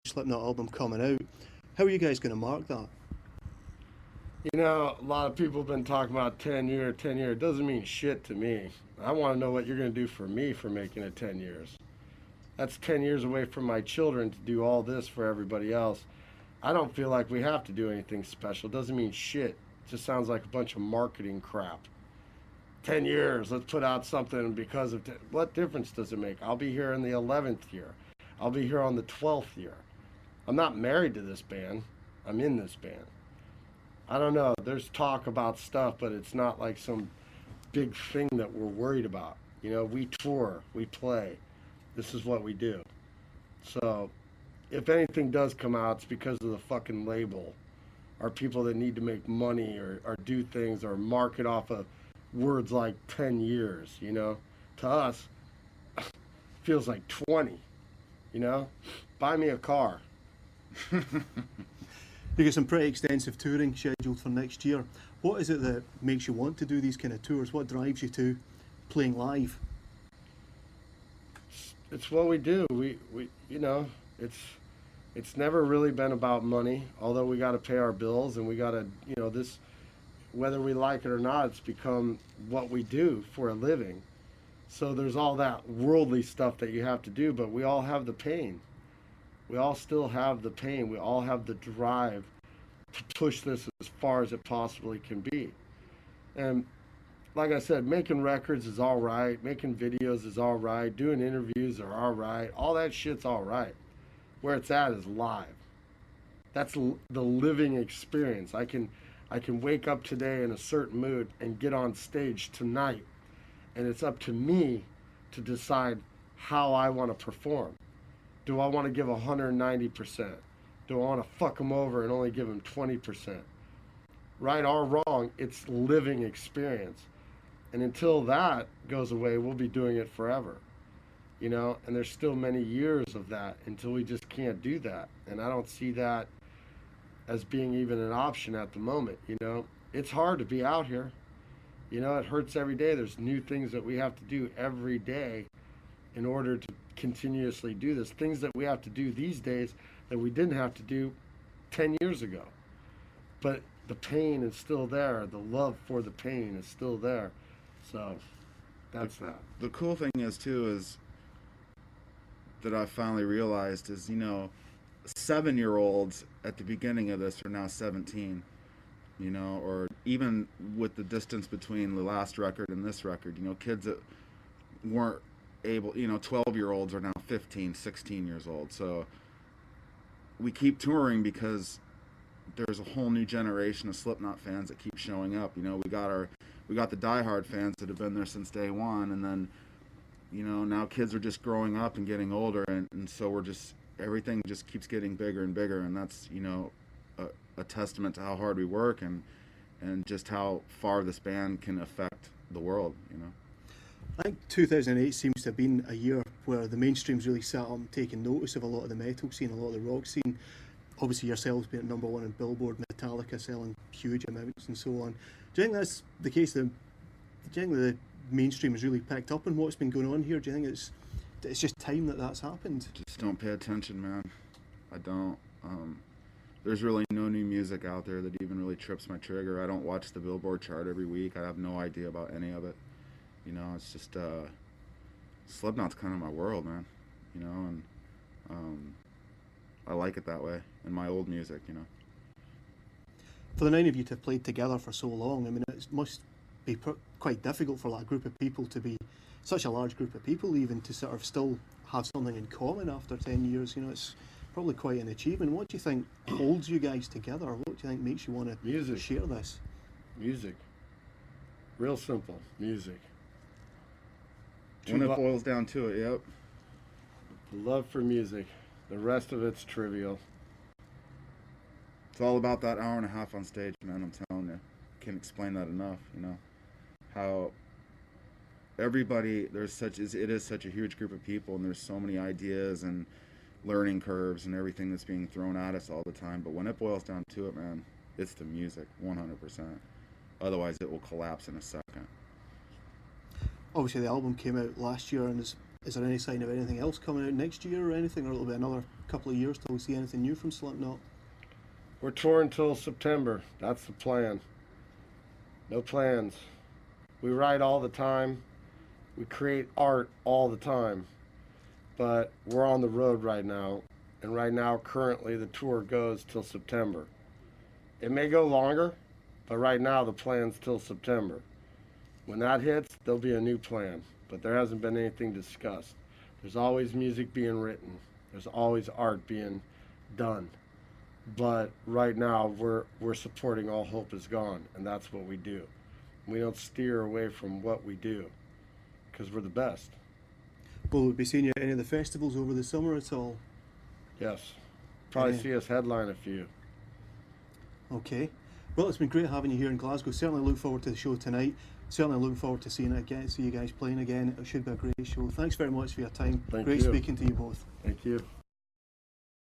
Slipknot album coming out. How are you guys going to mark that? You know, a lot of people have been talking about 10 year, 10 year. It doesn't mean shit to me. I want to know what you're going to do for me for making it 10 years. That's 10 years away from my children to do all this for everybody else. I don't feel like we have to do anything special. It doesn't mean shit. It just sounds like a bunch of marketing crap. 10 years, let's put out something because of... What difference does it make? I'll be here in the 11th year. I'll be here on the 12th year. I'm not married to this band. I'm in this band. I don't know. There's talk about stuff, but it's not like some big thing that we're worried about. You know, we tour, we play. This is what we do. So, if anything does come out, it's because of the fucking label. Or people that need to make money or do things or market off of words like 10 years, you know? To us, feels like 20, you know? Buy me a car. You got some pretty extensive touring scheduled for next year. What is it that makes you want to do these kind of tours? What drives you to playing live? It's what we do. We you know, it's never really been about money, although we got to pay our bills and we got to, you know, this, whether we like it or not, it's become what we do for a living. So there's all that worldly stuff that you have to do, but we all have the pain. We all still have the pain. We all have the drive to push this as far as it possibly can be. And like I said, making records is all right. Making videos is all right. Doing interviews are all right. All that shit's all right. Where it's at is live. That's the living experience. I can wake up today in a certain mood and get on stage tonight. And it's up to me to decide how I want to perform. Do I want to give 190%? Do I want to fuck them over and only give them 20%? Right or wrong, it's living experience. And until that goes away, we'll be doing it forever. You know, and there's still many years of that until we just can't do that. And I don't see that as being even an option at the moment, you know. It's hard to be out here. You know, it hurts every day. There's new things that we have to do every day in order to continuously do this. Things that we have to do these days that we didn't have to do 10 years ago. But the pain is still there. The love for the pain is still there. So that's that. The cool thing is, too, is that I finally realized is, you know, 7-year-olds at the beginning of this are now 17, you know, or even with the distance between the last record and this record, you know, kids that weren't able, you know, 12-year-olds are now 15, 16 years old. So we keep touring because there's a whole new generation of Slipknot fans that keep showing up. You know, we got the diehard fans that have been there since day one, and then, you know, now kids are just growing up and getting older, and so we're just, everything just keeps getting bigger and bigger, and that's, you know, a testament to how hard we work and just how far this band can affect the world, you know. I think 2008 seems to have been a year where the mainstream's really sat up and taken notice of a lot of the metal scene, a lot of the rock scene. Obviously yourselves being at #1 in Billboard, Metallica selling huge amounts and so on. Do you think that's the case? Do you think the mainstream has really picked up on what's been going on here? Do you think it's just time that that's happened? Just don't pay attention, man. I don't. There's really no new music out there that even really trips my trigger. I don't watch the Billboard chart every week. I have no idea about any of it. You know, it's just, Slipknot's kind of my world, man. You know, and I like it that way in my old music, you know. For the 9 of you to have played together for so long, I mean, it must be quite difficult for that group of people to be, such a large group of people even, to sort of still have something in common after 10 years. You know, it's probably quite an achievement. What do you think holds you guys together? What do you think makes you want to share this? Music. Real simple. Music. When it boils down to it, yep. Love for music. The rest of it's trivial. It's all about that hour and a half on stage, man, I'm telling you. Can't explain that enough, you know. How everybody, it is such a huge group of people, and there's so many ideas and learning curves and everything that's being thrown at us all the time. But when it boils down to it, man, it's the music, 100%. Otherwise, it will collapse in a second. Obviously, the album came out last year and is there any sign of anything else coming out next year or anything, or it'll be another couple of years till we see anything new from Slipknot? We're touring till September. That's the plan. No plans. We write all the time. We create art all the time. But we're on the road right now. And right now, currently, the tour goes till September. It may go longer, but right now the plan's till September. When that hits, there'll be a new plan. But there hasn't been anything discussed. There's always music being written. There's always art being done. But right now, we're supporting All Hope Is Gone, and that's what we do. We don't steer away from what we do, because we're the best. Will we be seeing you at any of the festivals over the summer at all? Yes. Probably Yeah. see us headline a few. Okay. Well, it's been great having you here in Glasgow. Certainly look forward to the show tonight. Certainly looking forward to seeing it again, see you guys playing again. It should be a great show. Thanks very much for your time. Thank Great you. speaking to you both. Thank you.